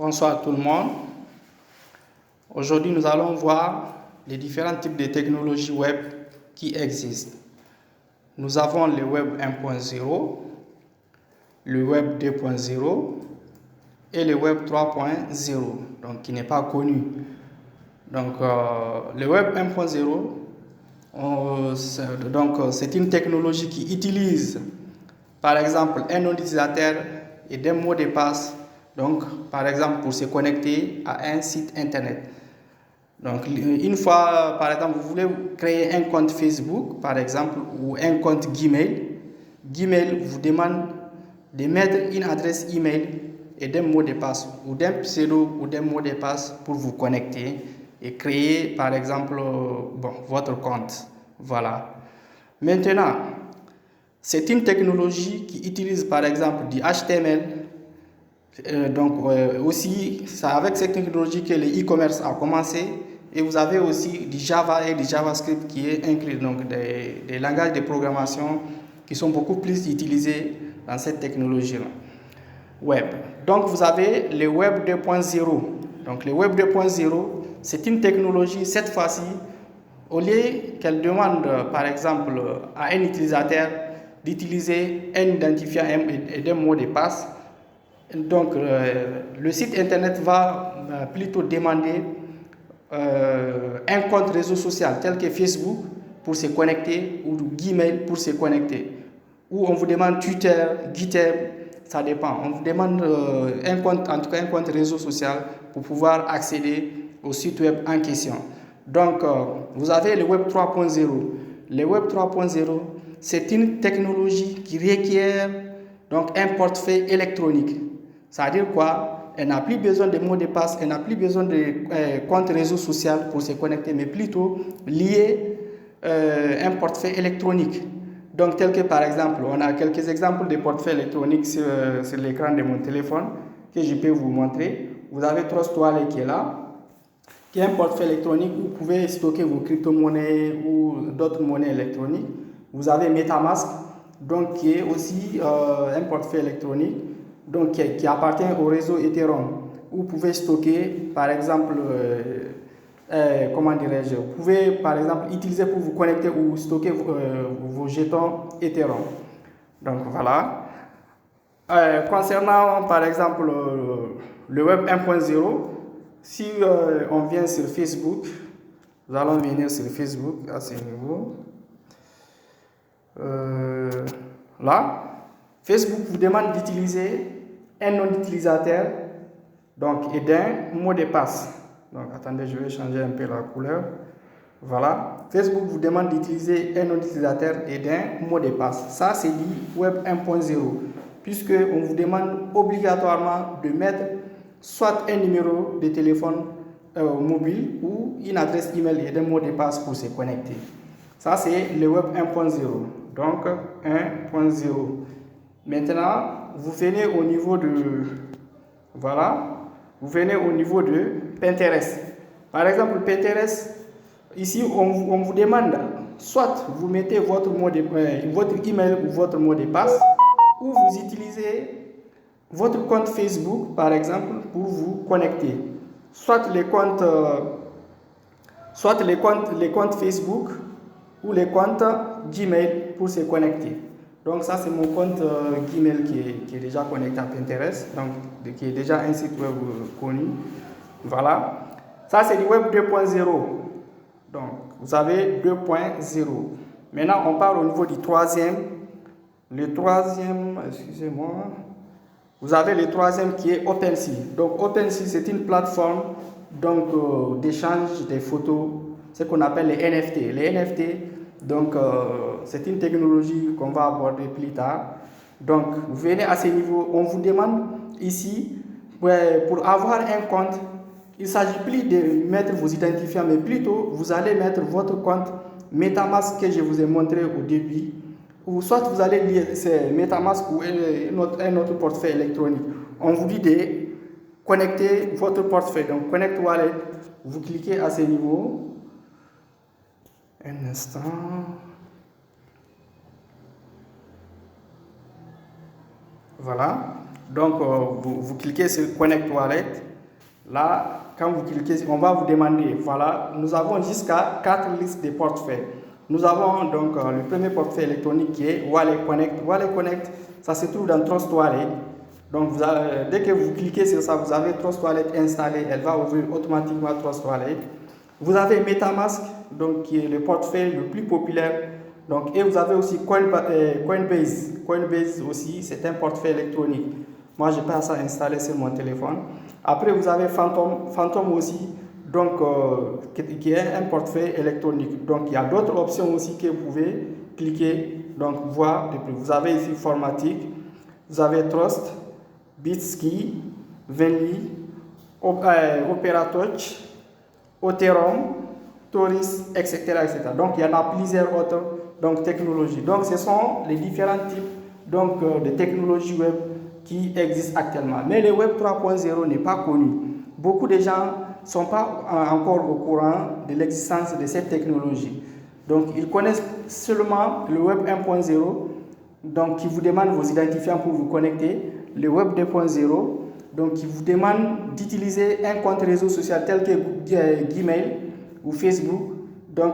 Bonsoir tout le monde. Aujourd'hui, nous allons voir les différents types de technologies web qui existent. Nous avons le web 1.0, le web 2.0 et le web 3.0, donc qui n'est pas connu. Donc, le web 1.0, c'est une technologie qui utilise, par exemple, un nom d'utilisateur et des mots de passe. Donc, par exemple, pour se connecter à un site internet. Donc, une fois, par exemple, vous voulez créer un compte Facebook, par exemple, ou un compte Gmail. Gmail vous demande de mettre une adresse email et des mots de passe, ou d'un pseudo ou des mots de passe pour vous connecter et créer, par exemple, votre compte. Voilà. Maintenant, c'est une technologie qui utilise, par exemple, du HTML. Aussi, c'est avec cette technologie que le e-commerce a commencé, et vous avez aussi du Java et du JavaScript qui est inclus, donc des langages de programmation qui sont beaucoup plus utilisés dans cette technologie-là. Web. Donc vous avez le Web 2.0. Donc le Web 2.0, c'est une technologie, cette fois-ci, au lieu qu'elle demande, par exemple, à un utilisateur d'utiliser un identifiant et des mots de passe. Donc, le site internet va plutôt demander un compte réseau social tel que Facebook pour se connecter ou Gmail pour se connecter. Ou on vous demande Twitter, GitHub, ça dépend. On vous demande un compte, en tout cas un compte réseau social pour pouvoir accéder au site web en question. Donc, vous avez le Web 3.0. Le Web 3.0, c'est une technologie qui requiert donc un portefeuille électronique. C'est-à-dire quoi? Elle n'a plus besoin de mots de passe, elle n'a plus besoin de compte réseau social pour se connecter, mais plutôt lier un portefeuille électronique. Donc, tel que par exemple, on a quelques exemples de portefeuilles électroniques sur l'écran de mon téléphone que je peux vous montrer. Vous avez Trust Wallet qui est là, qui est un portefeuille électronique où vous pouvez stocker vos crypto-monnaies ou d'autres monnaies électroniques. Vous avez MetaMask, donc qui est aussi un portefeuille électronique, donc qui appartient au réseau Ethereum, où vous pouvez stocker, par exemple, vous pouvez par exemple utiliser pour vous connecter ou stocker vos jetons Ethereum. Donc voilà. Concernant par exemple le Web 1.0, si on vient sur Facebook, nous allons venir sur Facebook à ce niveau. Là, Facebook vous demande d'utiliser un nom d'utilisateur donc, et d'un mot de passe. Donc, attendez, je vais changer un peu la couleur. Voilà. Facebook vous demande d'utiliser un nom d'utilisateur et d'un mot de passe. Ça, c'est du Web 1.0, puisqu'on vous demande obligatoirement de mettre soit un numéro de téléphone mobile ou une adresse email et des mots de passe pour se connecter. Ça, c'est le Web 1.0. Donc, 1.0. Maintenant, vous venez au niveau de... Voilà. Vous venez au niveau de Pinterest. Par exemple, Pinterest, ici, on vous demande, soit vous mettez votre email ou votre mot de passe, ou vous utilisez votre compte Facebook, par exemple, pour vous connecter. Soit les comptes Facebook ou les comptes Gmail pour se connecter. Donc ça, c'est mon compte Gmail qui est déjà connecté à Pinterest, donc qui est déjà un site web connu. Voilà. Ça, c'est du Web 2.0. Donc, vous avez 2.0. Maintenant, on part au niveau du troisième. Le troisième, excusez-moi. Vous avez le troisième qui est OpenSea. Donc, OpenSea, c'est une plateforme d'échange des photos, ce qu'on appelle les NFT. Les NFT, donc, c'est une technologie qu'on va aborder plus tard. Donc, vous venez à ce niveau, on vous demande ici, pour avoir un compte, il ne s'agit plus de mettre vos identifiants, mais plutôt, vous allez mettre votre compte MetaMask que je vous ai montré au début, ou soit vous allez lier MetaMask ou un autre portefeuille électronique. On vous dit de connecter votre portefeuille, donc Connect Wallet, vous cliquez à ce niveau. Un instant. Voilà. Donc, vous cliquez sur Connect Wallet. Là, quand vous cliquez, on va vous demander, voilà, nous avons jusqu'à 4 listes de portefeuilles. Nous avons donc le premier portefeuille électronique qui est Wallet Connect. Wallet Connect, ça se trouve dans Trust Wallet. Donc, dès que vous cliquez sur ça, vous avez Trust Wallet installé. Elle va ouvrir automatiquement Trust Wallet. Vous avez MetaMask, donc, qui est le portefeuille le plus populaire. Donc, et vous avez aussi Coinbase. Coinbase aussi, c'est un portefeuille électronique. Moi, je n'ai pas ça installé sur mon téléphone. Après, vous avez Phantom. Phantom aussi, donc, qui est un portefeuille électronique. Donc, il y a d'autres options aussi que vous pouvez cliquer, donc voir. Vous avez ici Formatic, vous avez Trust, Bitski, Venly, Operatouch, Oteron, Toris, etc., etc. Donc, il y en a plusieurs autres technologies. Donc, ce sont les différents types de technologies web qui existent actuellement. Mais le Web 3.0 n'est pas connu. Beaucoup de gens ne sont pas encore au courant de l'existence de cette technologie. Donc, ils connaissent seulement le Web 1.0, donc qui vous demande vos identifiants pour vous connecter. Le Web 2.0, donc qui vous demande d'utiliser un compte réseau social tel que Gmail ou Facebook. Donc,